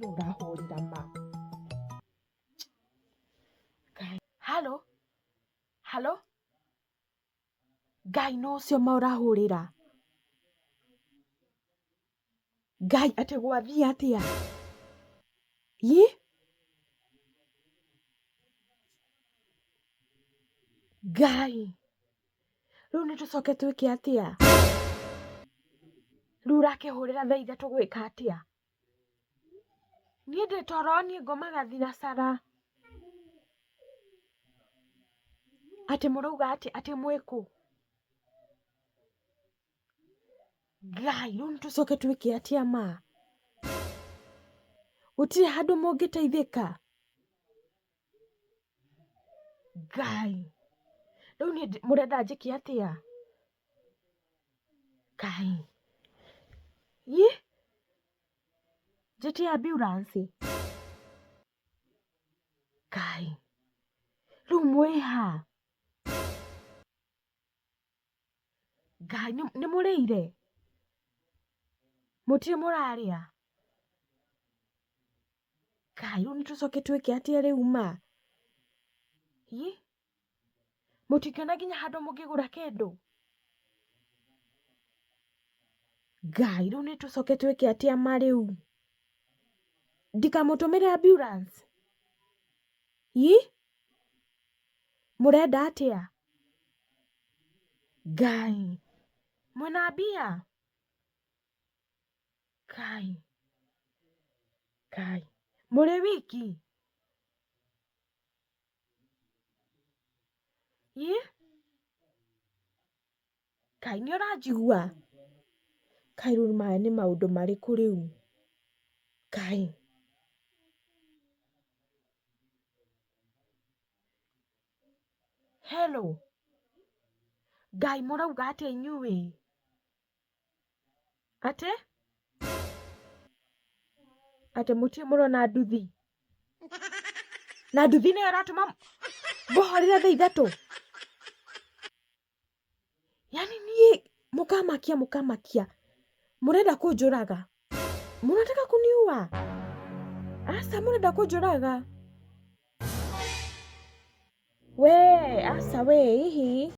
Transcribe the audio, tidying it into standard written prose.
no ũrahũrĩra ma. Halo? Halo? Ngai no ũcio ma ũrahũrĩra. Ngai atĩ gwathiĩ atĩa? Ĩ? Ngai. Rĩu nĩ tũcoke twĩke atĩa? Rĩu ũrakĩhũrĩra thaa ithatũ gwĩka atĩa? Niĩ ndĩ toro niĩ ngomaga thinacara. Atĩ mũrauga atĩ mwĩkũ? Ngai, rĩu nĩ tũcoke twĩke atĩa ma? Gũtirĩ handũ mũngĩteithĩka? Ngai. Rĩu niĩ mũrenda njĩke atĩa? Ngai. Ĩ? Njĩtie ambulance? Ngai. Rĩu mwĩha? Ngai, nĩ mũrĩire? Mũtirĩ mũrarĩa? Ngai, rĩu nĩ tũcoke twĩke atĩa rĩu ma? Ĩ? Mũtingĩona nginya handũ mũngĩgũra kĩndũ? Ngai, rĩu nĩ tũcoke twĩke atĩa ma rĩu? Ndikamũtũmĩre ambulance? Ĩ? Mũrenda atĩa? Ngai. Mwĩna mbia? Ngai. Ngai. Mũrĩ wiki? Ĩ? Ngai, nĩ ũranjigua? Ngai, rĩu maya nĩ maũndũ marĩkũ rĩu? Ngai. Hello? Ngai, mũrauga atĩa inyuĩ? Atĩ? Atĩ mũtirĩ mũrona nduthi? Na nduthi nĩyo ĩratũma mũhorere thaa ithatũ? Yani niĩ mũkamakia. Mũrenda kũnjũraga? Mũnataka kuniua? Aca, mũrenda kũnjũraga? We, aca we, ihi.